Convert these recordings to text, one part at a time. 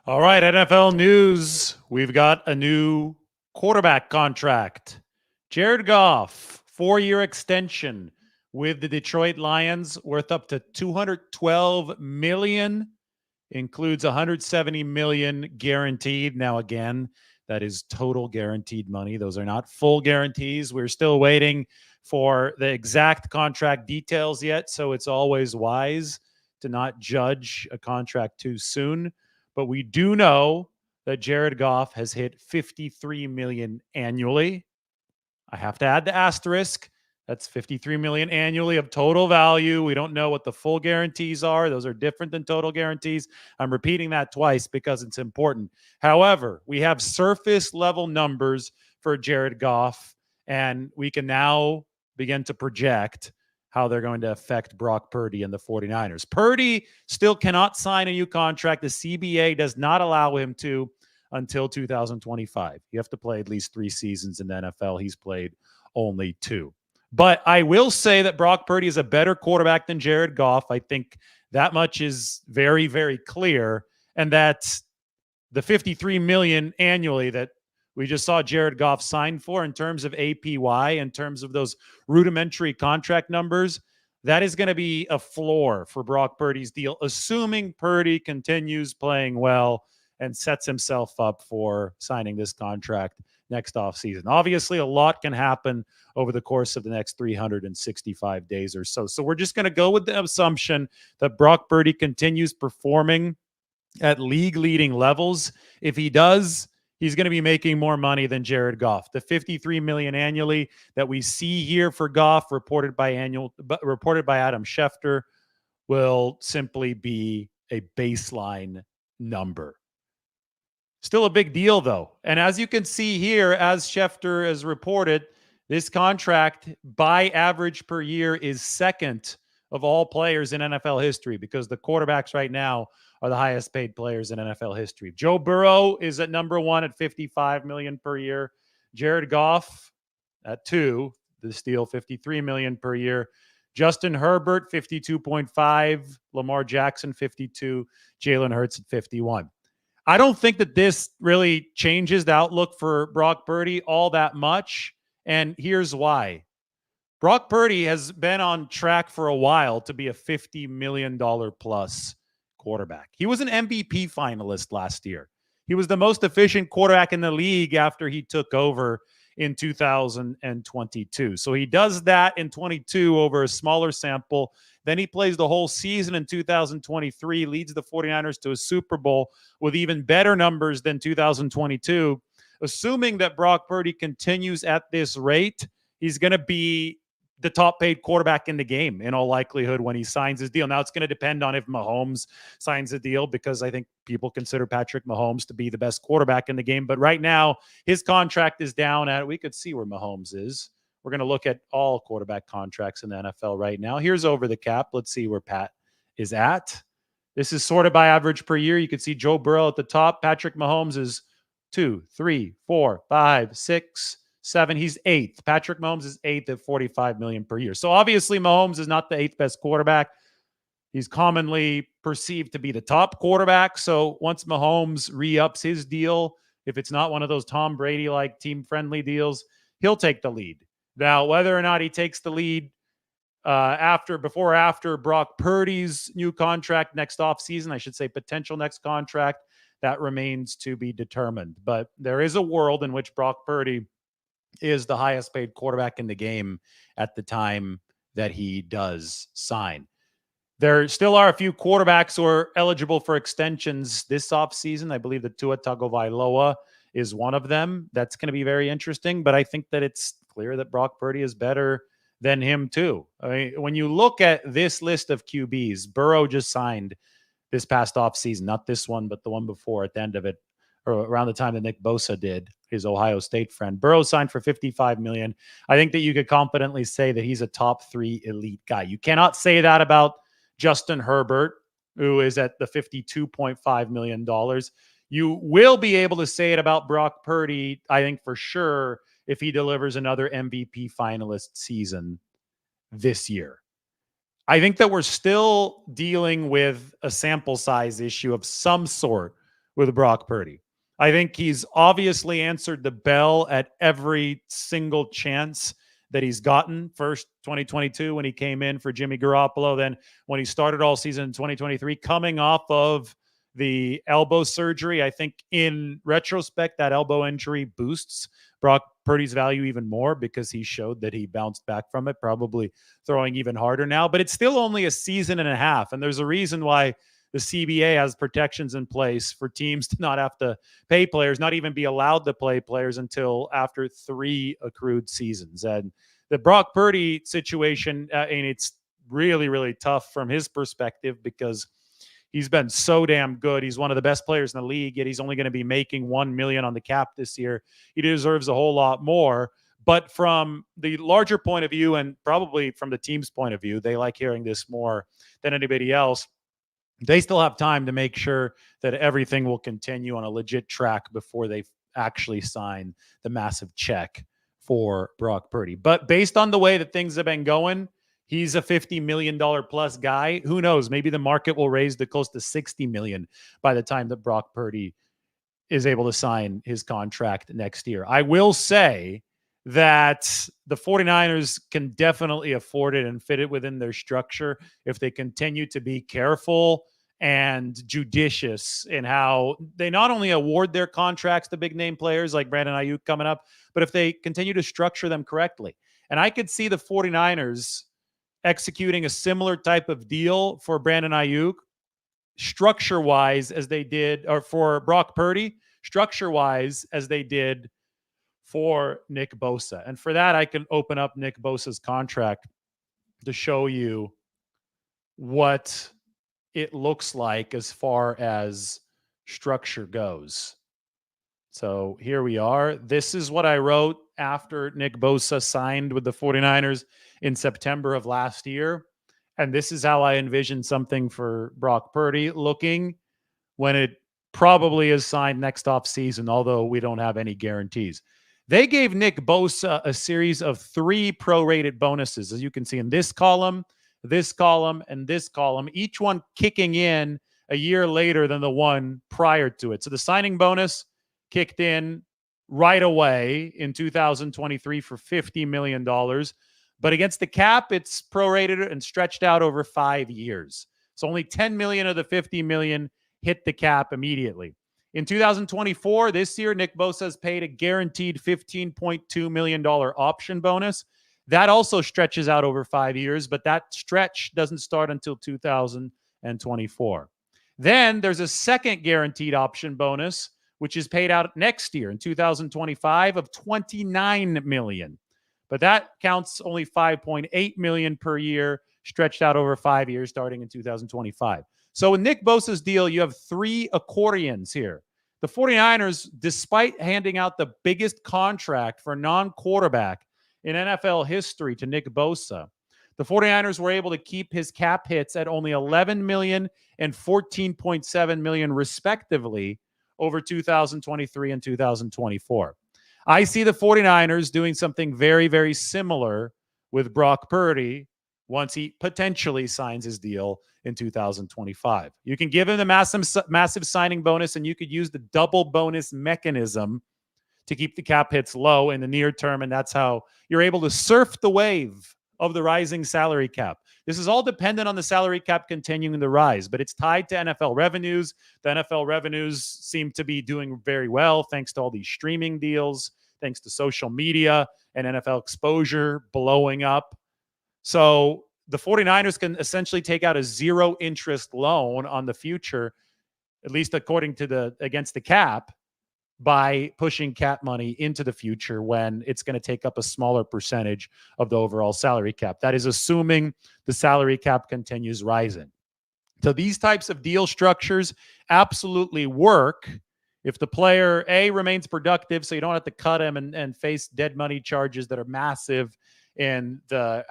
All right, NFL news. We've got a new quarterback contract. Jared Goff, 4-year extension with the Detroit Lions, worth up to $212 million, includes $170 million guaranteed. Now, again, that is total guaranteed money. Those are not full guarantees. We're still waiting for the exact contract details yet, so it's always wise to not judge a contract too soon. But we do know that Jared Goff has hit $53 million annually. I have to add the asterisk. That's $53 million annually of total value. We don't know what the full guarantees are. Those are different than total guarantees. I'm repeating that twice because it's important. However, we have surface level numbers for Jared Goff, and we can now begin to project how they're going to affect Brock Purdy and the 49ers. Purdy still cannot sign a new contract. The CBA does not allow him to until 2025. You have to play at least 3 seasons in the NFL. He's played only 2. But I will say that Brock Purdy is a better quarterback than Jared Goff. I think that much is very, very clear. And that the $53 million annually that we just saw Jared Goff sign for in terms of APY, in terms of those rudimentary contract numbers, that is going to be a floor for Brock Purdy's deal, assuming Purdy continues playing well and sets himself up for signing this contract next offseason. Obviously, a lot can happen over the course of the next 365 days or so. So we're just going to go with the assumption that Brock Purdy continues performing at league-leading levels. If he does, he's going to be making more money than Jared Goff. The $53 million annually that we see here for Goff, reported by Adam Schefter, will simply be a baseline number. Still a big deal, though. And as you can see here, as Schefter has reported, this contract by average per year is second of all players in NFL history, because the quarterbacks right now are the highest paid players in NFL history. Joe Burrow is at number 1 at $55 million per year. Jared Goff at 2, the steal, $53 million per year. Justin Herbert, 52.5. Lamar Jackson, 52. Jalen Hurts at 51. I don't think that this really changes the outlook for Brock Purdy all that much. And here's why. Brock Purdy has been on track for a while to be a $50 million plus quarterback. He was an MVP finalist last year. He was the most efficient quarterback in the league after he took over in 2022. So he does that in 22 over a smaller sample. Then he plays the whole season in 2023, leads the 49ers to a Super Bowl with even better numbers than 2022. Assuming that Brock Purdy continues at this rate, he's going to be the top paid quarterback in the game in all likelihood when he signs his deal. Now, it's going to depend on if Mahomes signs a deal, because I think people consider Patrick Mahomes to be the best quarterback in the game. But right now, his contract is down at, we could see where Mahomes is. We're going to look at all quarterback contracts in the NFL right now. Here's over the cap. Let's see where Pat is at. This is sorted by average per year. You can see Joe Burrow at the top. Patrick Mahomes is 2, 3, 4, 5, 6, 7. He's 8th. Patrick Mahomes is 8th at $45 million per year. So obviously Mahomes is not the 8th best quarterback. He's commonly perceived to be the top quarterback. So once Mahomes re-ups his deal, if it's not one of those Tom Brady-like team-friendly deals, he'll take the lead. Now, whether or not he takes the lead before or after Brock Purdy's new contract next offseason, I should say potential next contract, that remains to be determined. But there is a world in which Brock Purdy is the highest paid quarterback in the game at the time that he does sign. There still are a few quarterbacks who are eligible for extensions this offseason. I believe that Tua Tagovailoa is one of them. That's going to be very interesting, but I think that it's clear that Brock Purdy is better than him too. I mean, when you look at this list of QBs, Burrow just signed this past offseason, not this one, but the one before at the end of it, or around the time that Nick Bosa did, his Ohio State friend. Burrow signed for $55 million. I think that you could confidently say that he's a top 3 elite guy. You cannot say that about Justin Herbert, who is at the $52.5 million. You will be able to say it about Brock Purdy, I think for sure, if he delivers another MVP finalist season this year. I think that we're still dealing with a sample size issue of some sort with Brock Purdy. I think he's obviously answered the bell at every single chance that he's gotten. First, 2022 when he came in for Jimmy Garoppolo, then when he started all season in 2023, coming off of the elbow surgery. I think in retrospect, that elbow injury boosts Brock Purdy's value even more because he showed that he bounced back from it, probably throwing even harder now. But it's still only a season and a half, and there's a reason why the CBA has protections in place for teams to not have to pay players, not even be allowed to play players until after 3 accrued seasons. And the Brock Purdy situation, and it's really, really tough from his perspective because he's been so damn good. He's one of the best players in the league, yet he's only going to be making $1 million on the cap this year. He deserves a whole lot more. But from the larger point of view, and probably from the team's point of view, they like hearing this more than anybody else. They still have time to make sure that everything will continue on a legit track before they actually sign the massive check for Brock Purdy. But based on the way that things have been going, he's a $50 million plus guy. Who knows? Maybe the market will raise to close to $60 million by the time that Brock Purdy is able to sign his contract next year. I will say that the 49ers can definitely afford it and fit it within their structure if they continue to be careful and judicious in how they not only award their contracts to big name players like Brandon Aiyuk coming up, but if they continue to structure them correctly. And I could see the 49ers executing a similar type of deal for Brandon Aiyuk structure-wise as they did, or for Brock Purdy, structure-wise as they did for Nick Bosa. And for that, I can open up Nick Bosa's contract to show you what it looks like as far as structure goes. So here we are. This is what I wrote after Nick Bosa signed with the 49ers in September of last year. And this is how I envision something for Brock Purdy looking when it probably is signed next offseason, although we don't have any guarantees. They gave Nick Bosa a series of 3 prorated bonuses, as you can see in this column, and this column, each one kicking in a year later than the one prior to it. So the signing bonus kicked in right away in 2023 for $50 million. But against the cap, it's prorated and stretched out over 5 years. So only $10 million of the $50 million hit the cap immediately. In 2024, this year, Nick Bosa has paid a guaranteed $15.2 million option bonus. That also stretches out over 5 years, but that stretch doesn't start until 2024. Then there's a second guaranteed option bonus, which is paid out next year in 2025 of $29 million. But that counts only $5.8 million per year, stretched out over 5 years, starting in 2025. So in Nick Bosa's deal, you have 3 accordions here. The 49ers, despite handing out the biggest contract for a non-quarterback in NFL history to Nick Bosa, the 49ers were able to keep his cap hits at only $11 million and $14.7 million, respectively, over 2023 and 2024. I see the 49ers doing something very, very similar with Brock Purdy once he potentially signs his deal in 2025. You can give him the massive signing bonus, and you could use the double bonus mechanism to keep the cap hits low in the near term, and that's how you're able to surf the wave of the rising salary cap. This is all dependent on the salary cap continuing to rise, but it's tied to NFL revenues. The NFL revenues seem to be doing very well thanks to all these streaming deals, thanks to social media and NFL exposure blowing up. So the 49ers can essentially take out a 0 interest loan on the future, at least according to the against the cap, by pushing cap money into the future when it's going to take up a smaller percentage of the overall salary cap. That is assuming the salary cap continues rising. So these types of deal structures absolutely work if the player, A, remains productive, so you don't have to cut him and face dead money charges that are massive in the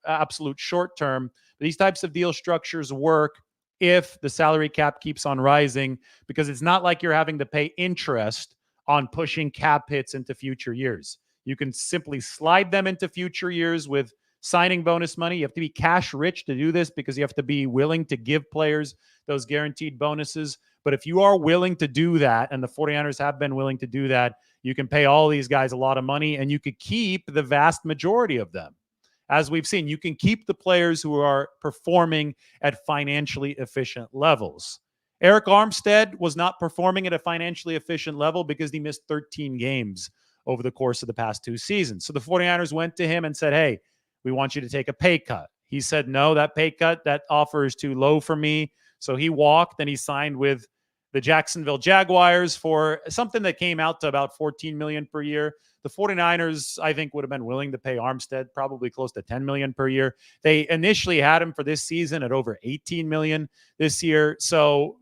absolute short term. These types of deal structures work if the salary cap keeps on rising, because it's not like you're having to pay interest on pushing cap hits into future years. You can simply slide them into future years with signing bonus money. You have to be cash rich to do this because you have to be willing to give players those guaranteed bonuses. But if you are willing to do that, and the 49ers have been willing to do that, you can pay all these guys a lot of money and you could keep the vast majority of them. As we've seen, you can keep the players who are performing at financially efficient levels. Eric Armstead was not performing at a financially efficient level because he missed 13 games over the course of the past 2 seasons. So the 49ers went to him and said, hey, we want you to take a pay cut. He said, no, that pay cut, that offer is too low for me. So he walked and he signed with the Jacksonville Jaguars for something that came out to about $14 million per year. The 49ers, I think, would have been willing to pay Armstead probably close to $10 million per year. They initially had him for this season at over $18 million this year. So,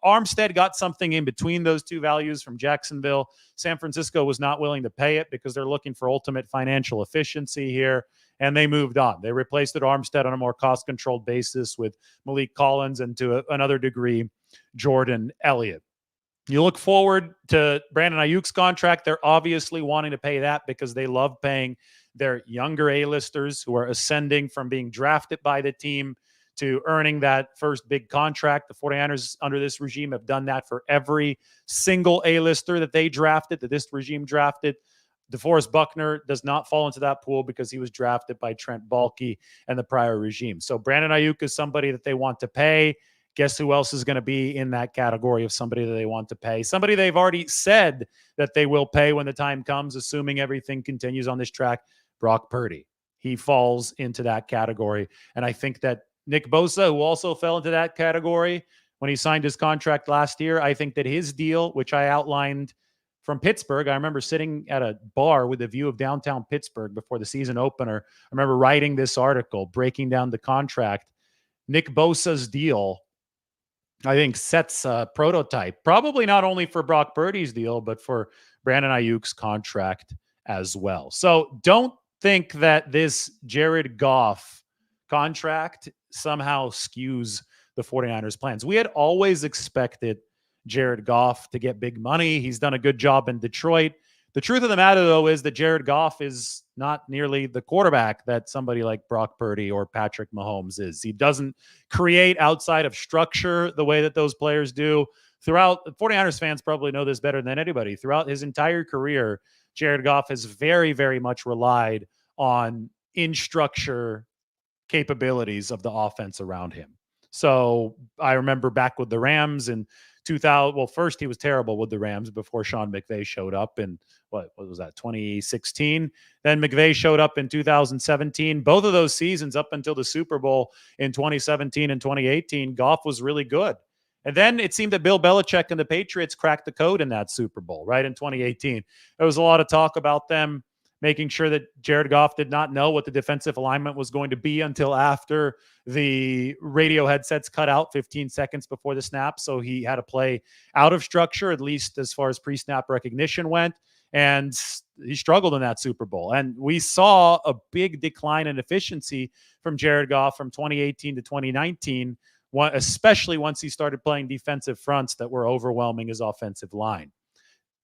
Armstead got something in between those two values from Jacksonville. San Francisco was not willing to pay it because they're looking for ultimate financial efficiency here, and they moved on. They replaced Armstead on a more cost-controlled basis with Malik Collins and to another degree, Jordan Elliott. You look forward to Brandon Aiyuk's contract. They're obviously wanting to pay that because they love paying their younger A-listers who are ascending from being drafted by the team to earning that first big contract. The 49ers under this regime have done that for every single A-lister that they drafted, that this regime drafted. DeForest Buckner does not fall into that pool because he was drafted by Trent Baalke and the prior regime. So Brandon Aiyuk is somebody that they want to pay. Guess who else is going to be in that category of somebody that they want to pay? Somebody they've already said that they will pay when the time comes, assuming everything continues on this track. Brock Purdy. He falls into that category. And I think that Nick Bosa, who also fell into that category when he signed his contract last year, I think that his deal, which I outlined from Pittsburgh, I remember sitting at a bar with a view of downtown Pittsburgh before the season opener. I remember writing this article, breaking down the contract. Nick Bosa's deal, I think, sets a prototype, probably not only for Brock Purdy's deal, but for Brandon Aiyuk's contract as well. So don't think that this Jared Goff contract somehow skews the 49ers' plans. We had always expected Jared Goff to get big money. He's done a good job in Detroit. The truth of the matter, though, is that Jared Goff is not nearly the quarterback that somebody like Brock Purdy or Patrick Mahomes is. He doesn't create outside of structure the way that those players do. Throughout, 49ers fans probably know this better than anybody. Throughout his entire career, Jared Goff has very, very much relied on in-structure capabilities of the offense around him. So I remember back with the Rams in 2000. Well, first he was terrible with the Rams before Sean McVay showed up in what was that, 2016. Then McVay showed up in 2017. Both of those seasons up until the Super Bowl in 2017 and 2018, Goff was really good. And then it seemed that Bill Belichick and the Patriots cracked the code in that Super Bowl, right, in 2018. There was a lot of talk about them making sure that Jared Goff did not know what the defensive alignment was going to be until after the radio headsets cut out 15 seconds before the snap. So he had to play out of structure, at least as far as pre-snap recognition went. And he struggled in that Super Bowl. And we saw a big decline in efficiency from Jared Goff from 2018 to 2019, especially once he started playing defensive fronts that were overwhelming his offensive line.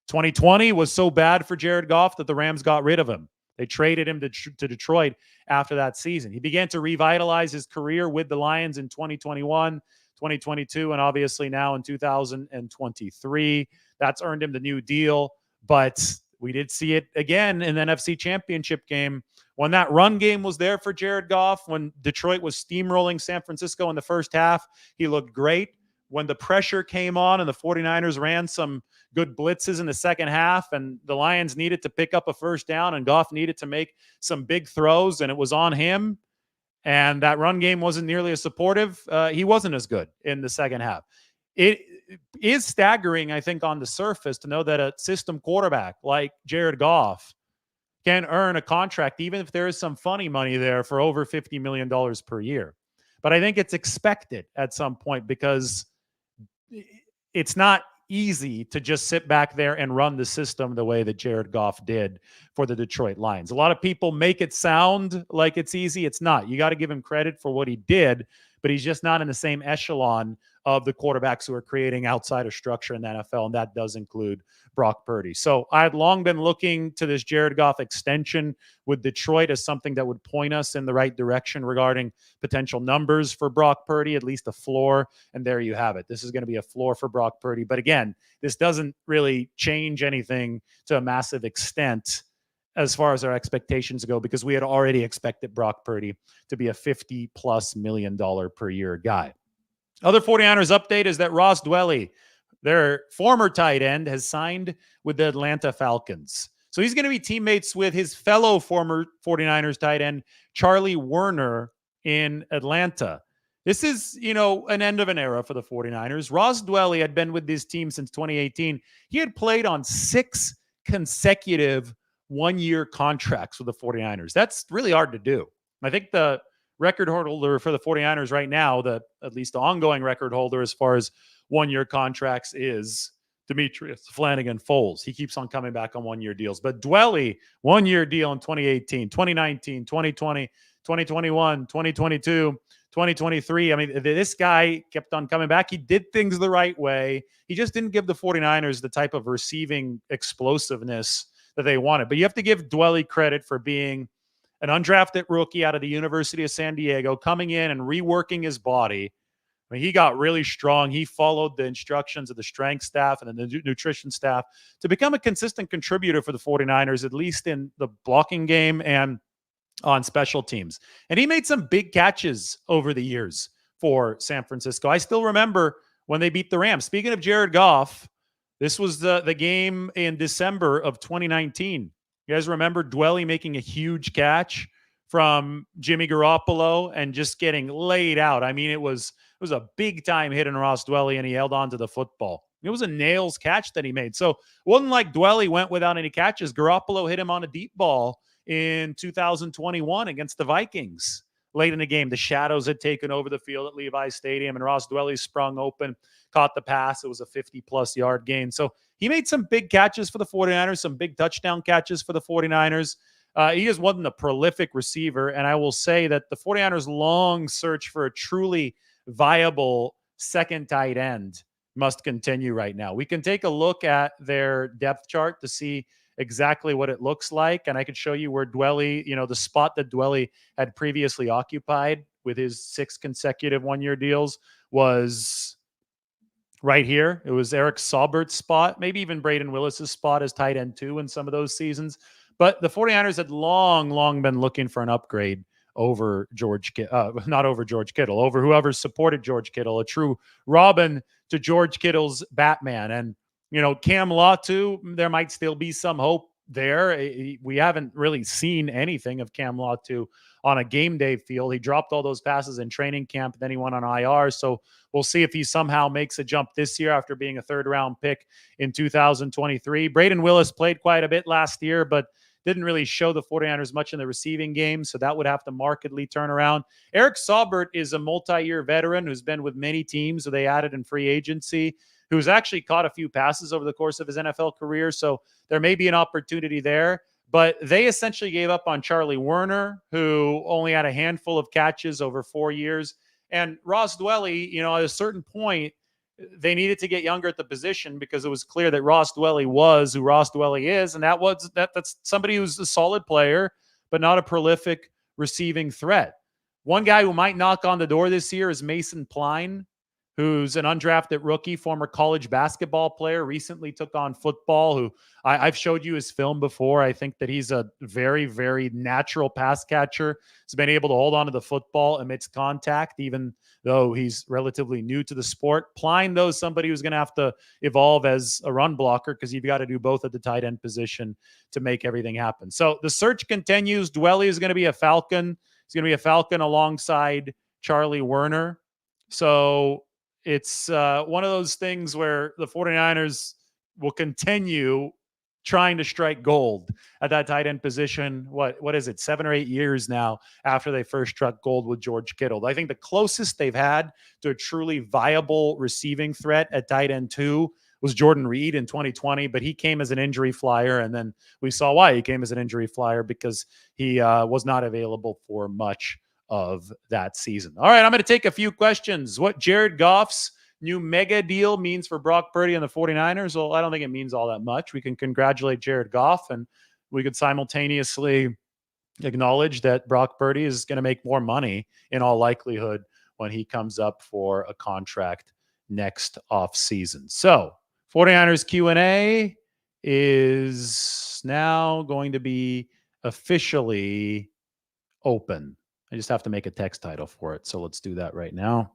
2020 was so bad for Jared Goff that the Rams got rid of him. They traded him to Detroit after that season. He began to revitalize his career with the Lions in 2021, 2022, and obviously now in 2023. That's earned him the new deal. But we did see it again in the NFC Championship game. When that run game was there for Jared Goff, when Detroit was steamrolling San Francisco in the first half, he looked great. When the pressure came on and the 49ers ran some good blitzes in the second half and the Lions needed to pick up a first down and Goff needed to make some big throws and it was on him and that run game wasn't nearly as supportive, he wasn't as good in the second half. It is staggering, I think, on the surface to know that a system quarterback like Jared Goff can earn a contract, even if there is some funny money there, for over $50 million per year. But I think it's expected at some point because it's not easy to just sit back there and run the system the way that Jared Goff did for the Detroit Lions. A lot of people make it sound like it's easy. It's not. You got to give him credit for what he did, but he's just not in the same echelon of the quarterbacks who are creating outside of structure in the NFL, and that does include Brock Purdy. So I had long been looking to this Jared Goff extension with Detroit as something that would point us in the right direction regarding potential numbers for Brock Purdy, at least a floor. And there you have it. This is going to be a floor for Brock Purdy. But again, this doesn't really change anything to a massive extent as far as our expectations go, because we had already expected Brock Purdy to be a $50+ million per year guy. Other 49ers update is that Ross Dwelley, their former tight end, has signed with the Atlanta Falcons. So he's going to be teammates with his fellow former 49ers tight end, Charlie Werner, in Atlanta. This is, an end of an era for the 49ers. Ross Dwelley had been with this team since 2018. He had played on 6 consecutive one-year contracts with the 49ers. That's really hard to do. I think the record holder for the 49ers right now, at least the ongoing record holder as far as one-year contracts, is Demetrius Flanagan Foles. He keeps on coming back on one-year deals. But Dwelley, one-year deal in 2018, 2019, 2020, 2021, 2022, 2023. I mean, this guy kept on coming back. He did things the right way. He just didn't give the 49ers the type of receiving explosiveness that they wanted. But you have to give Dwelley credit for being an undrafted rookie out of the University of San Diego, coming in and reworking his body. I mean, he got really strong. He followed the instructions of the strength staff and the nutrition staff to become a consistent contributor for the 49ers, at least in the blocking game and on special teams. And he made some big catches over the years for San Francisco. I still remember when they beat the Rams. Speaking of Jared Goff, this was the game in December of 2019. You guys remember Dwelley making a huge catch from Jimmy Garoppolo and just getting laid out. I mean, it was a big time hit in Ross Dwelley, and he held on to the football. It was a nails catch that he made. So it wasn't like Dwelley went without any catches. Garoppolo hit him on a deep ball in 2021 against the Vikings. Late in the game, the shadows had taken over the field at Levi's Stadium, and Ross Dwelley sprung open, caught the pass. It was a 50+ yard gain. So he made some big catches for the 49ers, some big touchdown catches for the 49ers. He just wasn't a prolific receiver, and I will say that the 49ers' long search for a truly viable second tight end must continue right now. We can take a look at their depth chart to see exactly what it looks like, and I could show you where Dwelley, the spot that Dwelley had previously occupied with his 6 consecutive one-year deals was right here. It was Eric Saubert's spot, maybe even Braden Willis's spot as tight end 2 in some of those seasons. But the 49ers had long been looking for an upgrade over not over George Kittle, over whoever supported George Kittle, a true Robin to George Kittle's Batman. And, Cam Latu, there might still be some hope there. We haven't really seen anything of Cam Latu on a game day field. He dropped all those passes in training camp, then he went on IR. So we'll see if he somehow makes a jump this year after being a 3rd-round pick in 2023. Braden Willis played quite a bit last year, but didn't really show the 49ers much in the receiving game, so that would have to markedly turn around. Eric Saubert is a multi-year veteran who's been with many teams who they added in free agency, who's actually caught a few passes over the course of his NFL career, so there may be an opportunity there. But they essentially gave up on Charlie Werner, who only had a handful of catches over 4 years. And Ross Dwelley, at a certain point, they needed to get younger at the position because it was clear that Ross Dwelley was who Ross Dwelley is, and that's somebody who's a solid player, but not a prolific receiving threat. One guy who might knock on the door this year is Mason Pline, who's an undrafted rookie, former college basketball player, recently took on football, who I've showed you his film before. I think that he's a very, very natural pass catcher. He's been able to hold on to the football amidst contact, even though he's relatively new to the sport. Pline, though, somebody who's going to have to evolve as a run blocker because you've got to do both at the tight end position to make everything happen. So the search continues. Dwelley is going to be a Falcon. He's going to be a Falcon alongside Charlie Werner. So it's one of those things where the 49ers will continue trying to strike gold at that tight end position. What is it, 7 or 8 years now after they first struck gold with George Kittle? I think the closest they've had to a truly viable receiving threat at tight end 2 was Jordan Reed in 2020, but he came as an injury flyer, and then we saw why he came as an injury flyer, because he was not available for much of that season. All right, I'm going to take a few questions. What Jared Goff's new mega deal means for Brock Purdy and the 49ers, well, I don't think it means all that much. We can congratulate Jared Goff, and we could simultaneously acknowledge that Brock Purdy is going to make more money in all likelihood when he comes up for a contract next offseason. So 49ers Q&A is now going to be officially open. I just have to make a text title for it. So let's do that right now.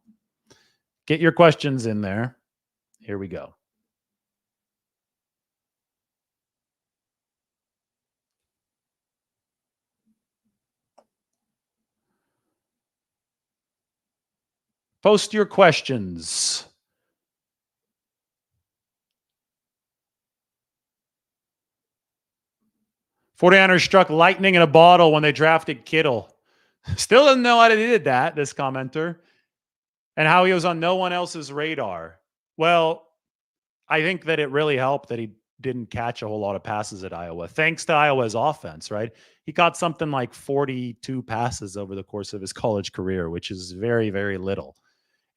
Get your questions in there. Here we go. Post your questions. 49ers struck lightning in a bottle when they drafted Kittle. Still doesn't know how they did that, this commenter, and how he was on no one else's radar. Well, I think that it really helped that he didn't catch a whole lot of passes at Iowa, thanks to Iowa's offense, right? He caught something like 42 passes over the course of his college career, which is very, very little.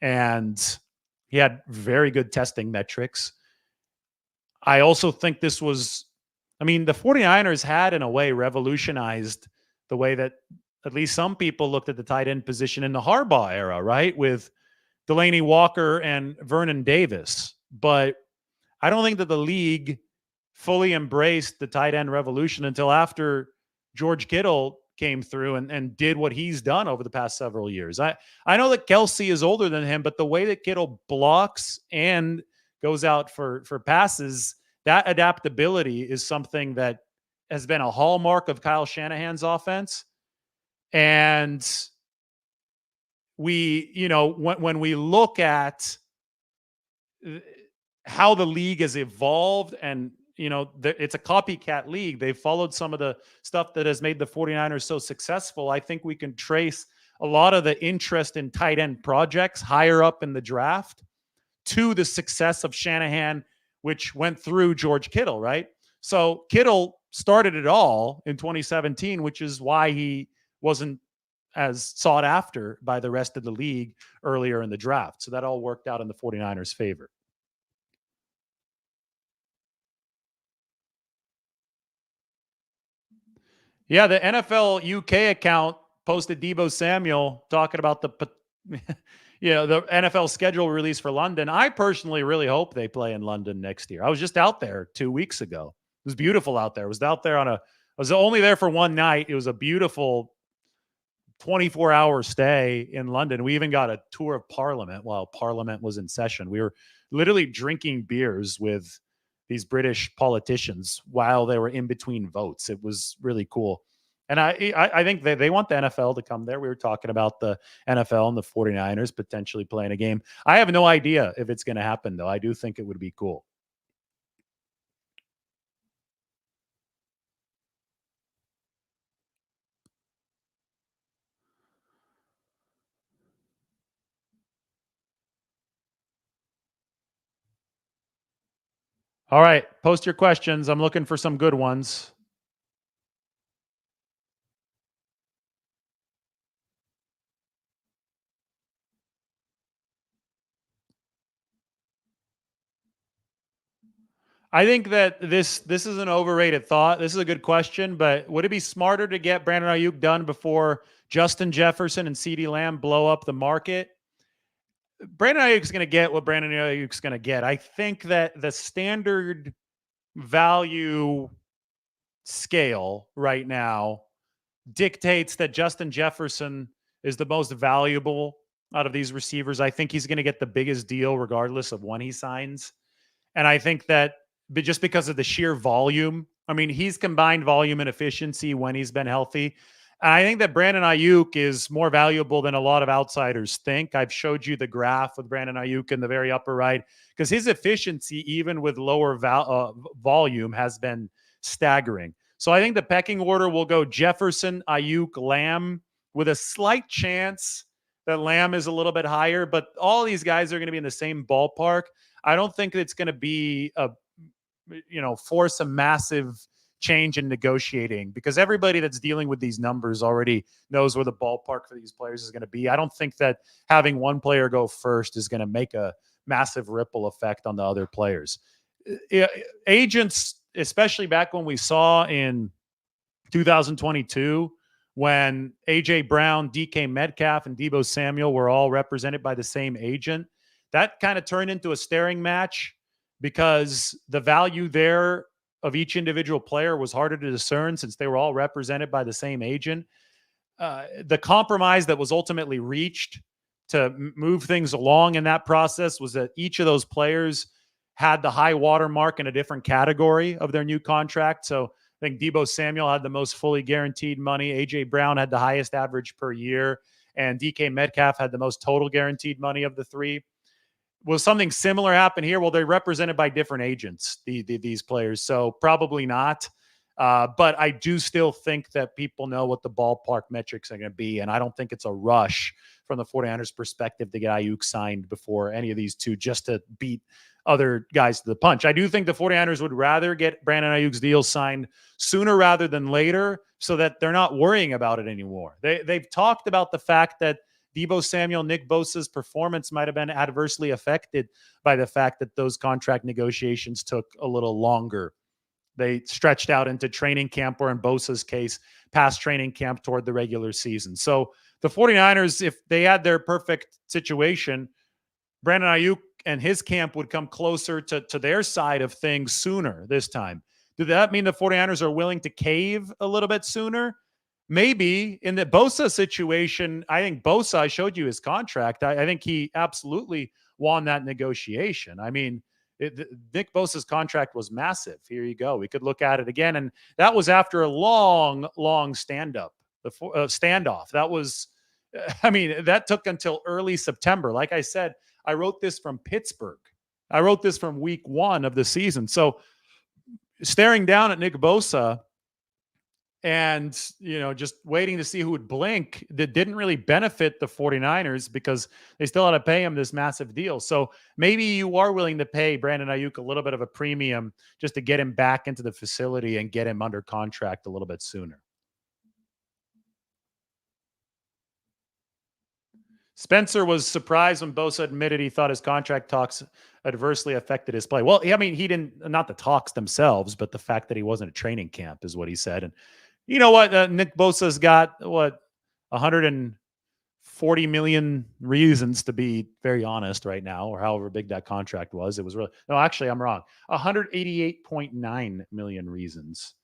And he had very good testing metrics. I also think this was, I mean, the 49ers had, in a way, revolutionized the way that at least some people looked at the tight end position in the Harbaugh era, right? With Delaney Walker and Vernon Davis. But I don't think that the league fully embraced the tight end revolution until after George Kittle came through and did what he's done over the past several years. I know that Kelsey is older than him, but the way that Kittle blocks and goes out for passes, that adaptability is something that has been a hallmark of Kyle Shanahan's offense. And we, you know, when we look at how the league has evolved, and, you know, it's a copycat league. They've followed some of the stuff that has made the 49ers so successful. I think we can trace a lot of the interest in tight end projects higher up in the draft to the success of Shanahan, which went through George Kittle, right? So Kittle started it all in 2017, which is why he wasn't as sought after by the rest of the league earlier in the draft. So that all worked out in the 49ers' favor. Yeah, the NFL UK account posted Deebo Samuel talking about the NFL schedule release for London. I personally really hope they play in London next year. I was just out there 2 weeks ago. It was beautiful out there. I was out there I was only there for one night. It was a beautiful 24-hour stay in London. We even got a tour of Parliament while Parliament was in session. We were literally drinking beers with these British politicians while they were in between votes. It was really cool. And I think they want the NFL to come there. We were talking about the NFL and the 49ers potentially playing a game. I have no idea if it's going to happen, though. I do think it would be cool. All right, post your questions. I'm looking for some good ones. I think that this is an overrated thought. This is a good question, but would it be smarter to get Brandon Aiyuk done before Justin Jefferson and CeeDee Lamb blow up the market? Brandon Aiyuk's going to get what Brandon Aiyuk's going to get. I think that the standard value scale right now dictates that Justin Jefferson is the most valuable out of these receivers. I think he's going to get the biggest deal regardless of when he signs. And I think that just because of the sheer volume, I mean, he's combined volume and efficiency when he's been healthy. And I think that Brandon Aiyuk is more valuable than a lot of outsiders think. I've showed you the graph with Brandon Aiyuk in the very upper right, because his efficiency, even with lower volume, has been staggering. So I think the pecking order will go Jefferson, Aiyuk, Lamb, with a slight chance that Lamb is a little bit higher, but all these guys are going to be in the same ballpark. I don't think it's going to be force a massive change in negotiating, because everybody that's dealing with these numbers already knows where the ballpark for these players is going to be. I don't think that having one player go first is going to make a massive ripple effect on the other players. Agents, especially back when we saw in 2022, when AJ Brown, DK Metcalf, and Deebo Samuel were all represented by the same agent, that kind of turned into a staring match because the value there of each individual player was harder to discern since they were all represented by the same agent. The compromise that was ultimately reached to move things along in that process was that each of those players had the high water mark in a different category of their new contract. So I think Deebo Samuel had the most fully guaranteed money. AJ Brown had the highest average per year, and DK Metcalf had the most total guaranteed money of the three. Will something similar happen here? Well, they're represented by different agents, these players, so probably not. But I do still think that people know what the ballpark metrics are going to be, and I don't think it's a rush from the 49ers perspective to get Aiyuk signed before any of these two just to beat other guys to the punch. I do think the 49ers would rather get Brandon Aiyuk's deal signed sooner rather than later so that they're not worrying about it anymore. They've talked about the fact that Deebo Samuel, Nick Bosa's performance might have been adversely affected by the fact that those contract negotiations took a little longer. They stretched out into training camp, or in Bosa's case, past training camp toward the regular season. So the 49ers, if they had their perfect situation, Brandon Aiyuk and his camp would come closer to their side of things sooner this time. Does that mean the 49ers are willing to cave a little bit sooner? Maybe. In the Bosa situation, I think Bosa, I showed you his contract. I think he absolutely won that negotiation. I mean, Nick Bosa's contract was massive. Here you go. We could look at it again. And that was after a long, long standoff. That was, I mean, that took until early September. Like I said, I wrote this from Pittsburgh. I wrote this from week 1 of the season. So staring down at Nick Bosa and, just waiting to see who would blink, that didn't really benefit the 49ers because they still had to pay him this massive deal. So maybe you are willing to pay Brandon Aiyuk a little bit of a premium just to get him back into the facility and get him under contract a little bit sooner. Spencer was surprised when Bosa admitted he thought his contract talks adversely affected his play. Well, I mean, he didn't, not the talks themselves, but the fact that he wasn't at training camp is what he said. And you know what? Nick Bosa's got 140 million reasons to be very honest right now, or however big that contract was. It was really, no, actually, I'm wrong. 188.9 million reasons,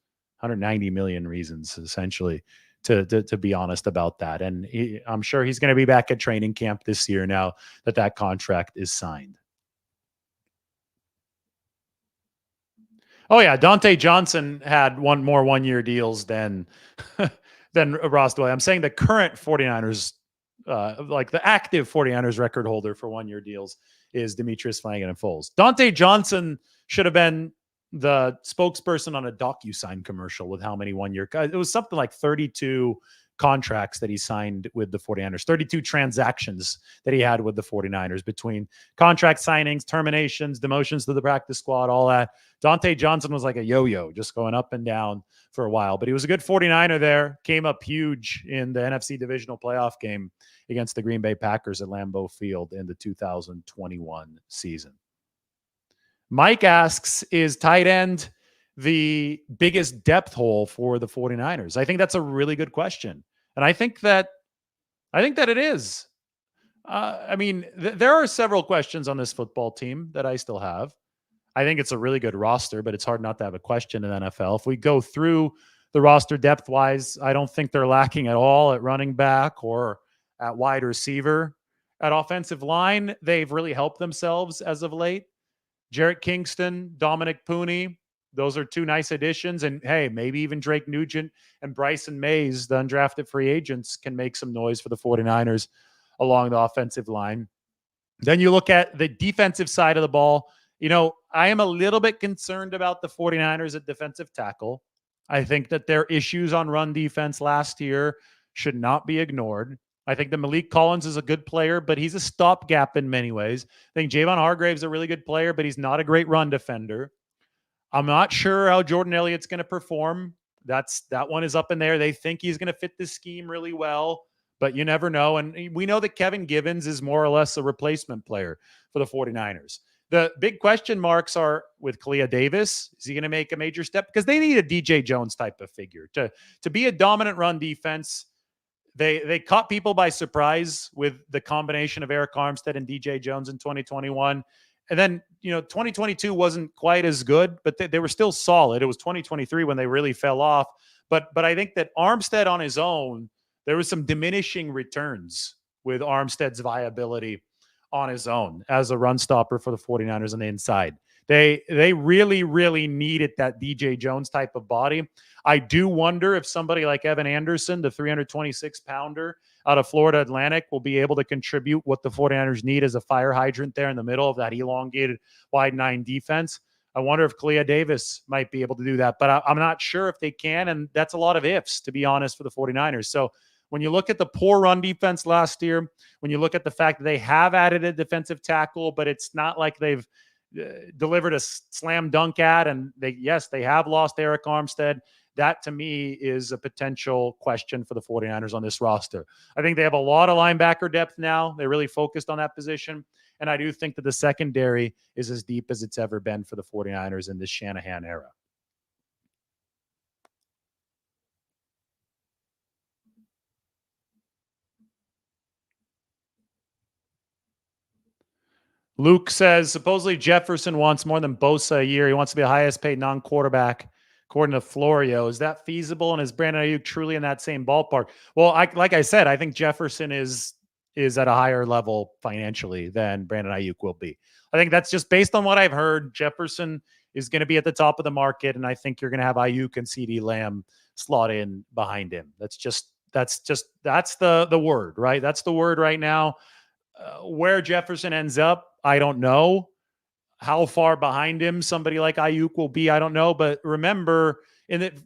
190 million reasons, essentially, to be honest about that. And I'm sure he's going to be back at training camp this year now that contract is signed. Oh yeah, Dante Johnson had one-year deals than Ross Dwelley. I'm saying the current 49ers, like the active 49ers record holder for 1-year deals is Demetrius Flannigan-Foles. Dante Johnson should have been the spokesperson on a DocuSign commercial with how many 1-year. It was something like 32 contracts that he signed with the 49ers, 32 transactions that he had with the 49ers between contract signings, terminations, demotions to the practice squad, all that. Dante Johnson was like a yo-yo, just going up and down for a while, but he was a good 49er there, came up huge in the NFC divisional playoff game against the Green Bay Packers at Lambeau Field in the 2021 season. Mike asks, is tight end the biggest depth hole for the 49ers? I think that's a really good question. And I think that it is. I mean, there are several questions on this football team that I still have. I think it's a really good roster, but it's hard not to have a question in NFL. If we go through the roster depth-wise, I don't think they're lacking at all at running back or at wide receiver. At offensive line, they've really helped themselves as of late. Jarrett Kingston, Dominic Pooney, those are two nice additions. And hey, maybe even Drake Nugent and Bryson Mays, the undrafted free agents, can make some noise for the 49ers along the offensive line. Then you look at the defensive side of the ball. I am a little bit concerned about the 49ers at defensive tackle. I think that their issues on run defense last year should not be ignored. I think that Malik Collins is a good player, but he's a stopgap in many ways. I think Javon Hargrave's a really good player, but he's not a great run defender. I'm not sure how Jordan Elliott's going to perform. That one is up in there. They think he's going to fit this scheme really well, but you never know. And we know that Kevin Givens is more or less a replacement player for the 49ers. The big question marks are with Kalia Davis. Is he going to make a major step? Because they need a DJ Jones type of figure to be a dominant run defense. They caught people by surprise with the combination of Eric Armstead and DJ Jones in 2021. And then, 2022 wasn't quite as good, but they were still solid. It was 2023 when they really fell off. But I think that Armstead on his own, there was some diminishing returns with Armstead's viability on his own as a run stopper for the 49ers on the inside. They really, really needed that DJ Jones type of body. I do wonder if somebody like Evan Anderson, the 326-pounder out of Florida Atlantic, will be able to contribute what the 49ers need as a fire hydrant there in the middle of that elongated wide nine defense. I wonder if Kalia Davis might be able to do that, but I'm not sure if they can, and that's a lot of ifs, to be honest, for the 49ers. So when you look at the poor run defense last year, when you look at the fact that they have added a defensive tackle, but it's not like they've delivered a slam dunk at, and they have lost Eric Armstead. That, to me, is a potential question for the 49ers on this roster. I think they have a lot of linebacker depth now. They're really focused on that position. And I do think that the secondary is as deep as it's ever been for the 49ers in this Shanahan era. Luke says, supposedly Jefferson wants more than Bosa a year. He wants to be the highest paid non-quarterback, according to Florio. Is that feasible? And is Brandon Aiyuk truly in that same ballpark? Well, like I said, I think Jefferson is at a higher level financially than Brandon Aiyuk will be. I think that's just based on what I've heard. Jefferson is going to be at the top of the market, and I think you're going to have Aiyuk and CeeDee Lamb slot in behind him. That's the word, right? That's the word right now. Where Jefferson ends up, I don't know. How far behind him somebody like Aiyuk will be, I don't know. But remember,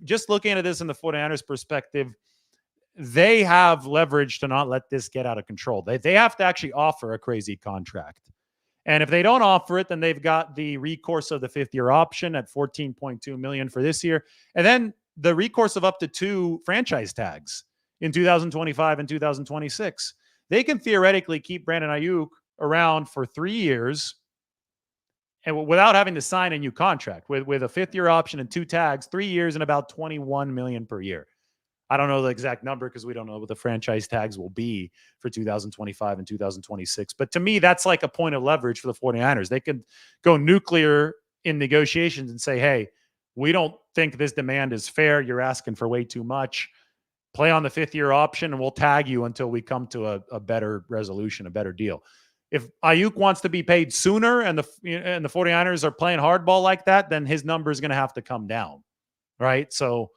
just looking at this in the 49ers perspective, they have leverage to not let this get out of control. They have to actually offer a crazy contract. And if they don't offer it, then they've got the recourse of the fifth-year option at $14.2 million for this year. And then the recourse of up to 2 franchise tags in 2025 and 2026. They can theoretically keep Brandon Aiyuk around for 3 years and without having to sign a new contract with a 5th-year option and 2 tags, 3 years and about $21 million per year. I don't know the exact number because we don't know what the franchise tags will be for 2025 and 2026. But to me, that's like a point of leverage for the 49ers. They could go nuclear in negotiations and say, hey, we don't think this demand is fair. You're asking for way too much. Play on the 5th-year option, and we'll tag you until we come to a better resolution, a better deal. If Aiyuk wants to be paid sooner and the 49ers are playing hardball like that, then his number is going to have to come down, right? So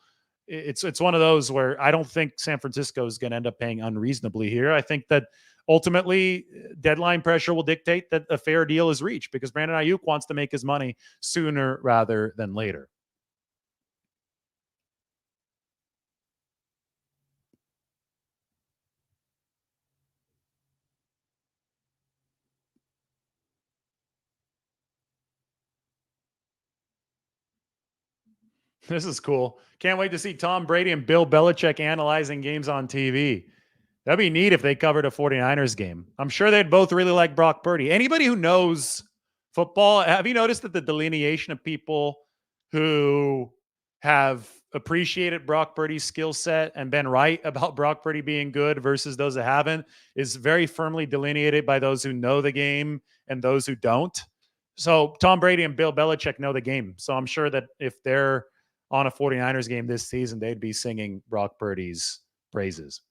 it's one of those where I don't think San Francisco is going to end up paying unreasonably here. I think that ultimately deadline pressure will dictate that a fair deal is reached because Brandon Aiyuk wants to make his money sooner rather than later. This is cool. Can't wait to see Tom Brady and Bill Belichick analyzing games on TV. That'd be neat if they covered a 49ers game. I'm sure they'd both really like Brock Purdy. Anybody who knows football, have you noticed that the delineation of people who have appreciated Brock Purdy's skill set and been right about Brock Purdy being good versus those that haven't is very firmly delineated by those who know the game and those who don't. So Tom Brady and Bill Belichick know the game. So I'm sure that if they're on a 49ers game this season, they'd be singing Brock Purdy's praises.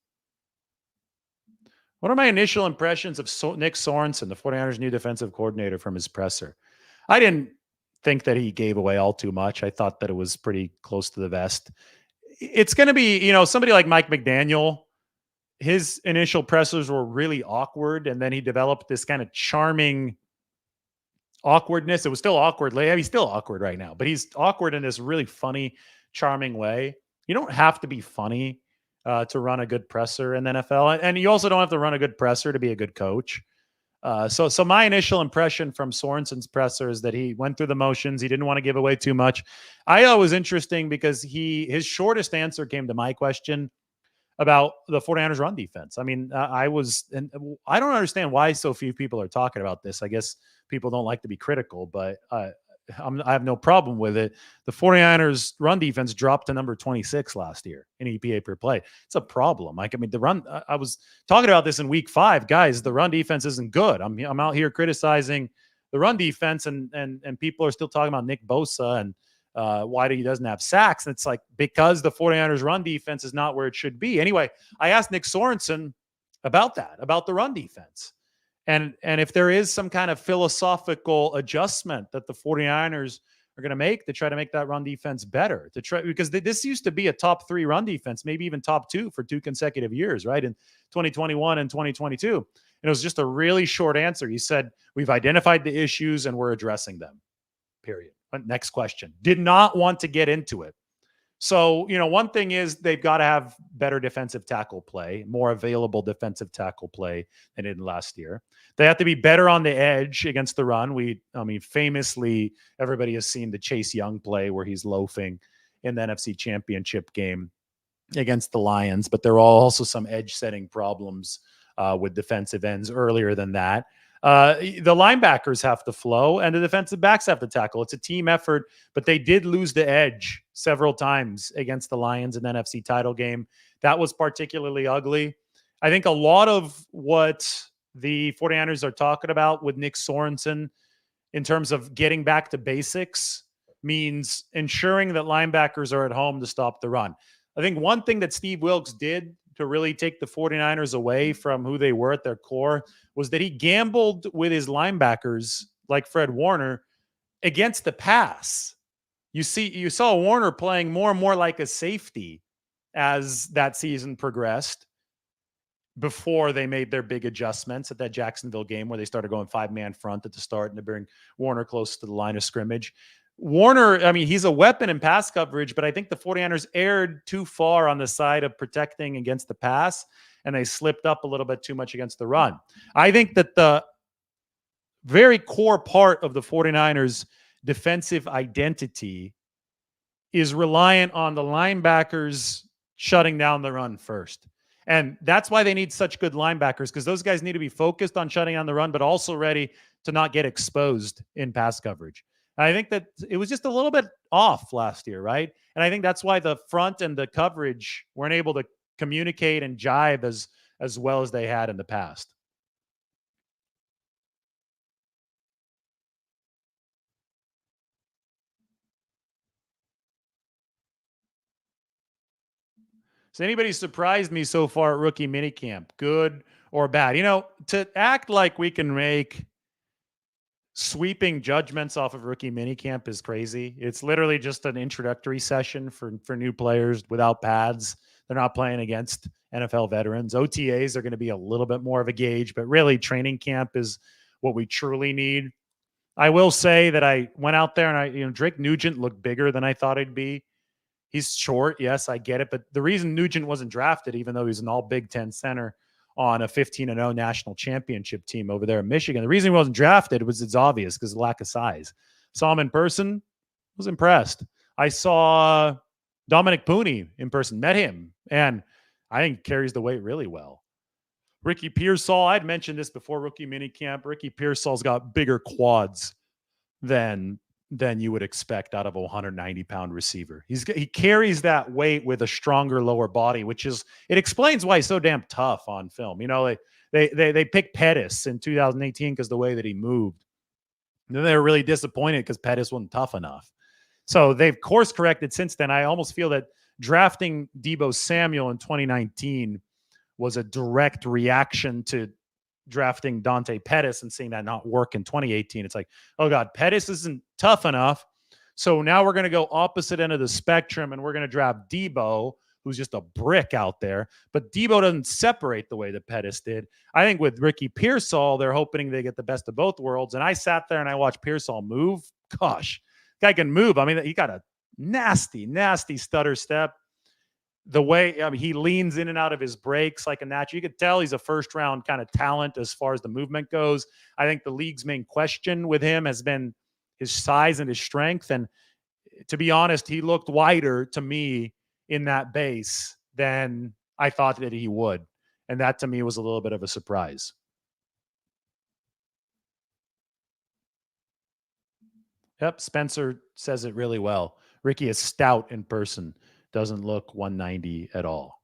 What are my initial impressions of Nick Sorensen, the 49ers' new defensive coordinator, from his presser? I didn't think that he gave away all too much. I thought that it was pretty close to the vest. It's going to be, somebody like Mike McDaniel, his initial pressers were really awkward, and then he developed this kind of charming awkwardness. It was still awkward. He's still awkward right now, but he's awkward in this really funny, charming way. You don't have to be funny to run a good presser in the NFL. And you also don't have to run a good presser to be a good coach. So my initial impression from Sorensen's presser is that he went through the motions. He didn't want to give away too much. I thought it was interesting because his shortest answer came to my question about the 49ers run defense. I mean, I don't understand why so few people are talking about this. I guess people don't like to be critical, but I have no problem with it. The 49ers run defense dropped to number 26 last year in EPA per play. It's a problem. Like, I mean, the run, I was talking about this in week 5, guys, the run defense isn't good. I'm out here criticizing the run defense and people are still talking about Nick Bosa and why he doesn't have sacks. And it's like, because the 49ers run defense is not where it should be. Anyway, I asked Nick Sorensen about that, about the run defense. And if there is some kind of philosophical adjustment that the 49ers are going to make to try to make that run defense better, because this used to be a top 3 run defense, maybe even top 2 for 2 consecutive years, right? In 2021 and 2022. And it was just a really short answer. He said, we've identified the issues and we're addressing them, period. Next question. Did not want to get into it. So, one thing is they've got to have better defensive tackle play, more available defensive tackle play than in last year. They have to be better on the edge against the run. Famously, everybody has seen the Chase Young play where he's loafing in the NFC Championship game against the Lions, but there are also some edge setting problems with defensive ends earlier than that. The linebackers have to flow and the defensive backs have to tackle. It's a team effort, but they did lose the edge several times against the Lions in the NFC title game. That was particularly ugly. I think a lot of what the 49ers are talking about with Nick Sorensen in terms of getting back to basics means ensuring that linebackers are at home to stop the run. I think one thing that Steve Wilks did to really take the 49ers away from who they were at their core was that he gambled with his linebackers, like Fred Warner, against the pass. You saw Warner playing more and more like a safety as that season progressed before they made their big adjustments at that Jacksonville game where they started going 5-man front at the start and to bring Warner close to the line of scrimmage. Warner, he's a weapon in pass coverage, but I think the 49ers erred too far on the side of protecting against the pass, and they slipped up a little bit too much against the run. I think that the very core part of the 49ers defensive identity is reliant on the linebackers shutting down the run first. And that's why they need such good linebackers, because those guys need to be focused on shutting down the run, but also ready to not get exposed in pass coverage. And I think that it was just a little bit off last year, right? And I think that's why the front and the coverage weren't able to communicate and jive as well as they had in the past. Has anybody surprised me so far at rookie minicamp, good or bad? To act like we can make sweeping judgments off of rookie minicamp is crazy. It's literally just an introductory session for new players without pads. They're not playing against NFL veterans. OTAs are going to be a little bit more of a gauge, but really training camp is what we truly need. I will say that I went out there and Drake Nugent looked bigger than I thought he'd be. He's short. Yes, I get it. But the reason Nugent wasn't drafted, even though he's an all Big Ten center on a 15-0 national championship team over there in Michigan, the reason he wasn't drafted it's obvious because of lack of size. Saw him in person, was impressed. I saw Dominic Pooney in person, met him, and I think carries the weight really well. Ricky Pearsall, I'd mentioned this before rookie minicamp. Ricky Pearsall's got bigger quads than you would expect out of a 190-pound receiver. He carries that weight with a stronger lower body, it explains why he's so damn tough on film. They picked Pettis in 2018 because the way that he moved. And then they were really disappointed because Pettis wasn't tough enough. So they've course corrected since then. I almost feel that drafting Deebo Samuel in 2019 was a direct reaction to drafting Dante Pettis and seeing that not work in 2018. It's like, oh God, Pettis isn't tough enough. So now we're going to go opposite end of the spectrum and we're going to draft Deebo, who's just a brick out there. But Deebo doesn't separate the way that Pettis did. I think with Ricky Pearsall, they're hoping they get the best of both worlds. And I sat there and I watched Pearsall move. Gosh, guy can move. He got a nasty, nasty stutter step. The way he leans in and out of his breaks like a natural. You could tell he's a first-round kind of talent as far as the movement goes. I think the league's main question with him has been his size and his strength. And to be honest, he looked wider to me in that base than I thought that he would. And that to me was a little bit of a surprise. Yep, Spencer says it really well. Ricky is stout in person, doesn't look 190 at all.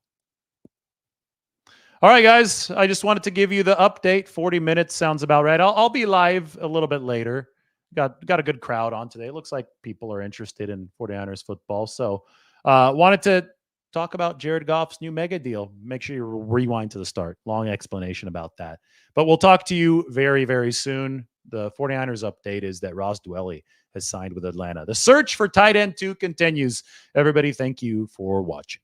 All right, guys, I just wanted to give you the update. 40 minutes sounds about right. I'll be live a little bit later. Got a good crowd on today. It looks like people are interested in 49ers football. So wanted to talk about Jared Goff's new mega deal. Make sure you rewind to the start. Long explanation about that. But we'll talk to you very, very soon. The 49ers update is that Ross Dwelley has signed with Atlanta. The search for tight end 2 continues. Everybody, thank you for watching.